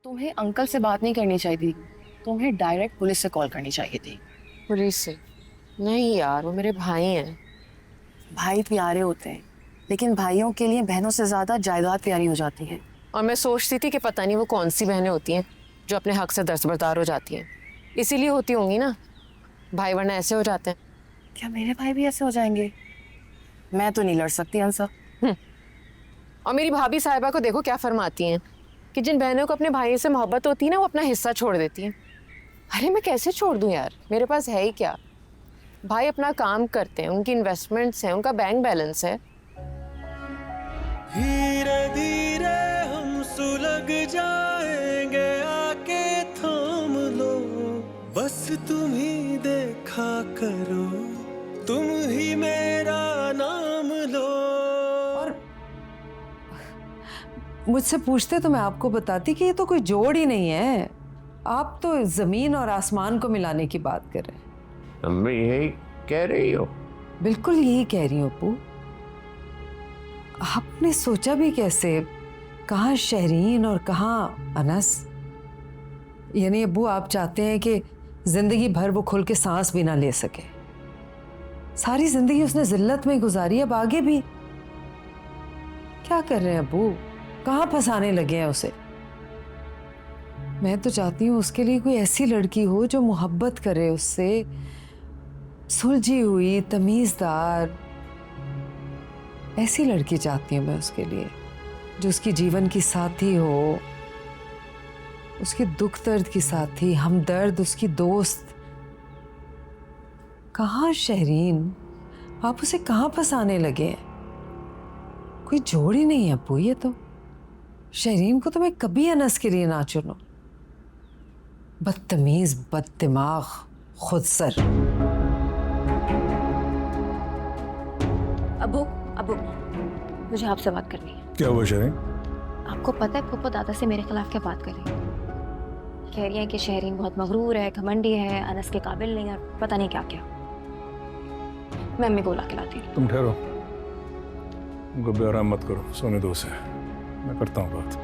तुम्हें अंकल से बात नहीं करनी चाहिए थी। तुम्हें डायरेक्ट पुलिस से कॉल करनी चाहिए थी। पुलिस से? नहीं यार, वो मेरे भाई हैं। भाई प्यारे होते हैं, लेकिन भाइयों के लिए बहनों से ज्यादा जायदाद प्यारी हो जाती है। और मैं सोचती थी कि पता नहीं वो कौन सी बहनें होती हैं जो अपने हक से दस्तबरदार हो जाती हैं। इसीलिए होती होंगी ना, भाई वरना ऐसे हो जाते हैं। क्या मेरे भाई भी ऐसे हो जाएंगे? मैं तो नहीं लड़ सकती अंसा। और मेरी भाभी साहिबा को देखो क्या फरमाती हैं कि जिन बहनों को अपने भाई से मोहब्बत होती है ना, वो अपना हिस्सा छोड़ देती हैं। अरे मैं कैसे छोड़ दूं यार, मेरे पास है ही क्या। भाई अपना काम करते हैं, उनकी इन्वेस्टमेंट्स हैं, उनका बैंक बैलेंस है। धीरे धीरे हम सुलग जाएंगे, आके थाम लो, बस तुम ही देखा करो, तुम ही मेरा नाम लो। और मुझसे पूछते तो मैं आपको बताती कि ये तो कोई जोड़ ही नहीं है। आप तो जमीन और आसमान को मिलाने की बात कर रहे हैं। अम्मी यही कह रही हो? बिल्कुल यही कह रही हूँ अप्पू। आपने सोचा भी कैसे, कहाँ शहरीन और कहाँ अनस? यानी अब्बू आप चाहते हैं कि जिंदगी भर वो खुल के सांस भी ना ले सके। सारी जिंदगी उसने जिल्लत में गुजारी, अब आगे भी क्या कर रहे हैं अब्बू? कहाँ फंसाने लगे हैं उसे? मैं तो चाहती हूँ उसके लिए कोई ऐसी लड़की हो जो मोहब्बत करे उससे, सुलझी हुई, तमीजदार। ऐसी लड़की चाहती हूँ मैं उसके लिए, जो उसकी जीवन की साथी हो, उसके दुख दर्द की साथी, हमदर्द, उसकी दोस्त। कहाँ शहरीन, आप उसे कहाँ फंसाने लगे हैं? कोई जोड़ ही नहीं है अप्पू ये तो। शहरीन को तो मैं कभी अनस के लिए ना चुनो। बदतमीज, बददिमाग, खुदसर। अबू मुझे आपसे बात करनी है। क्या हुआ शरीन? आपको पता है फूफो दादा से मेरे खिलाफ क्या बात कर रही है? कह रही है कि शहरीन बहुत मगरूर है, घमंडी है, अनस के काबिल नहीं है, और पता नहीं क्या क्या। मैं अम्मी को बुला के लाती हूँ। तुम ठहरो, उनको बेआराम मत करो, सोने दो उसे, मैं करता हूँ बात।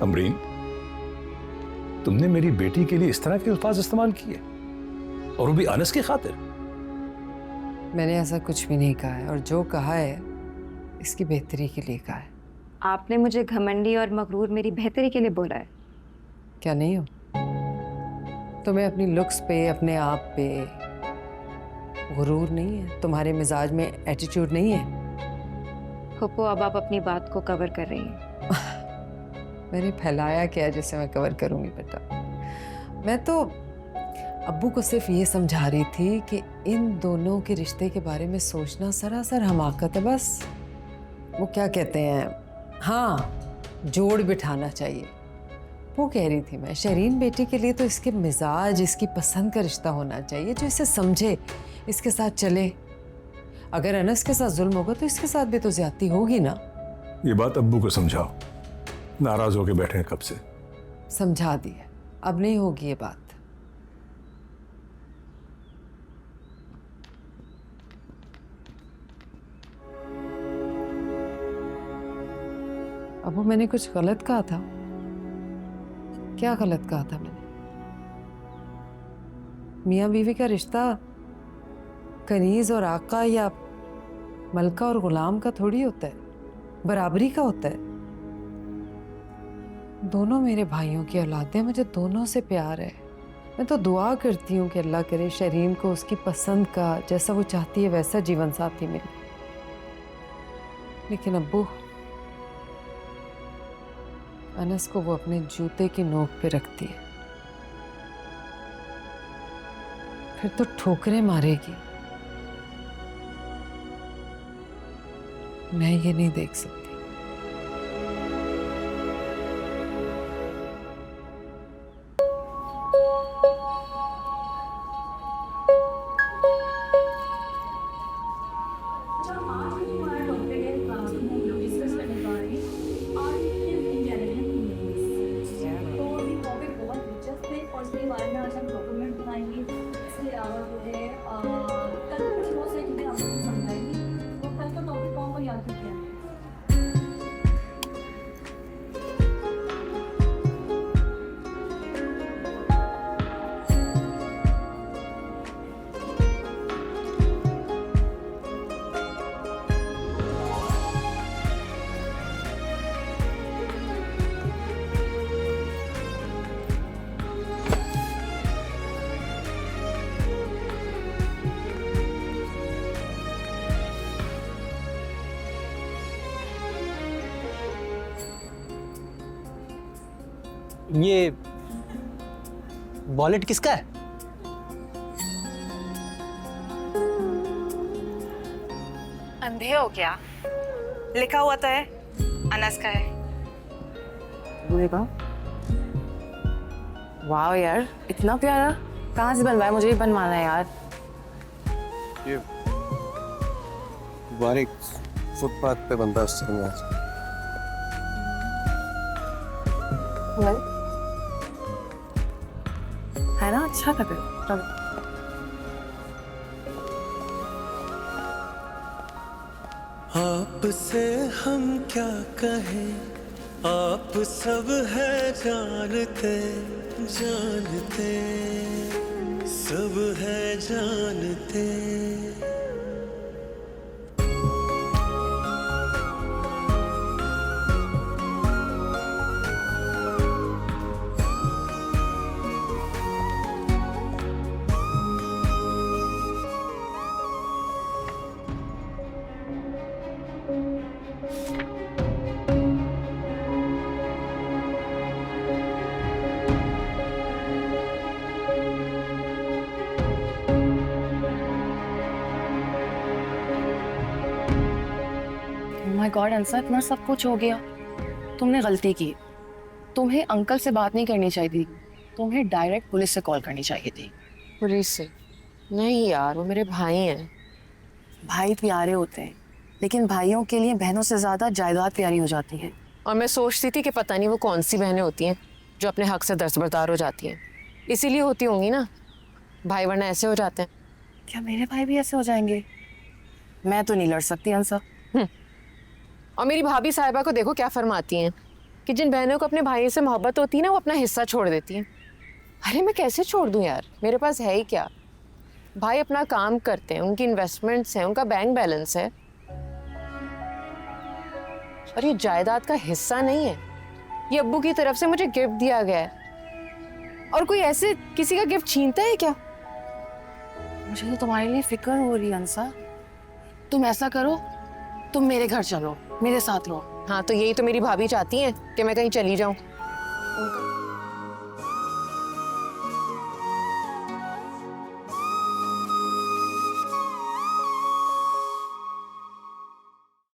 अमरीन, तुमने मेरी बेटी के लिए इस तरह के अल्फाज इस्तेमाल किए, और वो भी अनस की खातिर? मैंने ऐसा कुछ भी नहीं कहा है, और जो कहा है इसकी बेहतरी के लिए कहा है। आपने मुझे घमंडी और मगरूर मेरी बेहतरी के लिए बोला है। क्या नहीं हो? तुम्हें अपनी लुक्स पे, अपने आप पे गुरूर नहीं है? तुम्हारे मिजाज में एटीट्यूड नहीं है? फूफो अब आप अपनी बात को कवर कर रही हैं। मैंने फैलाया क्या है जिसे मैं कवर करूंगी बेटा? मैं तो अब्बू को सिर्फ ये समझा रही थी कि इन दोनों के रिश्ते के बारे में सोचना सरासर हमाकत है बस। वो क्या कहते हैं, हाँ, जोड़ बिठाना चाहिए। वो कह रही थी मैं, शरीन बेटी के लिए तो इसके मिजाज, इसकी पसंद का रिश्ता होना चाहिए, जो इसे समझे, इसके साथ चले। अगर अनस के साथ जुल्म होगा तो इसके साथ भी तो ज्यादती होगी ना। ये बात अब्बू को समझाओ, नाराज होके बैठे हैं कब से। समझा दिया, अब नहीं होगी ये बात। अबू मैंने कुछ गलत कहा था? क्या गलत कहा था मैंने? मियाँ बीवी का रिश्ता कनीज और आका या मलका और गुलाम का थोड़ी होता है, बराबरी का होता है। दोनों मेरे भाइयों की औलादें, मुझे दोनों से प्यार है। मैं तो दुआ करती हूँ कि अल्लाह करे शरीन को उसकी पसंद का, जैसा वो चाहती है वैसा जीवन साथी मिले। लेकिन अब्बू, अनस को वो अपने जूते की नोक पे रखती है, फिर तो ठोकरें मारेगी। मैं ये नहीं देख सकती। ये वॉलेट किसका है? अंधे हो क्या? लिखा हुआ तो है अनस का है। वाह यार, इतना प्यारा कहाँ से बनवाया? मुझे भी बनवाना है यार। ये बारीक फुटपाथ पे बनता है उससे बनवाया। है ना, अच्छा लग रहा है। आपसे हम क्या कहें, आप सब है जानते जानते, सब है जानते। माय गॉड अंसा, इतना सब कुछ हो गया। तुमने गलती की। तुम्हें अंकल से बात नहीं करनी चाहिए थी, तुम्हें डायरेक्ट पुलिस से कॉल करनी चाहिए थी। पुलिस से? नहीं यार, वो मेरे भाई हैं। भाई प्यारे होते हैं, लेकिन भाइयों के लिए बहनों से ज्यादा जायदाद प्यारी हो जाती है। और मैं सोचती थी कि पता नहीं वो कौन सी बहनें होती हैं जो अपने हक से दस्तबरदार हो जाती हैं। इसीलिए होती होंगी ना, भाई वरना ऐसे हो जाते हैं। क्या मेरे भाई भी ऐसे हो जाएंगे? मैं तो नहीं लड़ सकती अंसा। और मेरी भाभी साहिबा को देखो क्या फरमाती हैं कि जिन बहनों को अपने भाई से मोहब्बत होती है ना, वो अपना हिस्सा छोड़ देती हैं। अरे मैं कैसे छोड़ दूं यार, मेरे पास है ही क्या। भाई अपना काम करते हैं, उनकी इन्वेस्टमेंट्स हैं, उनका बैंक बैलेंस है। और ये जायदाद का हिस्सा नहीं है, ये अब्बू की तरफ से मुझे गिफ्ट दिया गया है। और कोई ऐसे किसी का गिफ्ट छीनता है क्या? मुझे तो तुम्हारे लिए फिक्र हो रही है अंसा। तुम ऐसा करो, तुम मेरे घर चलो, मेरे साथ रहो। हाँ, तो यही तो मेरी भाभी चाहती हैं कि मैं कहीं चली जाऊं। उनका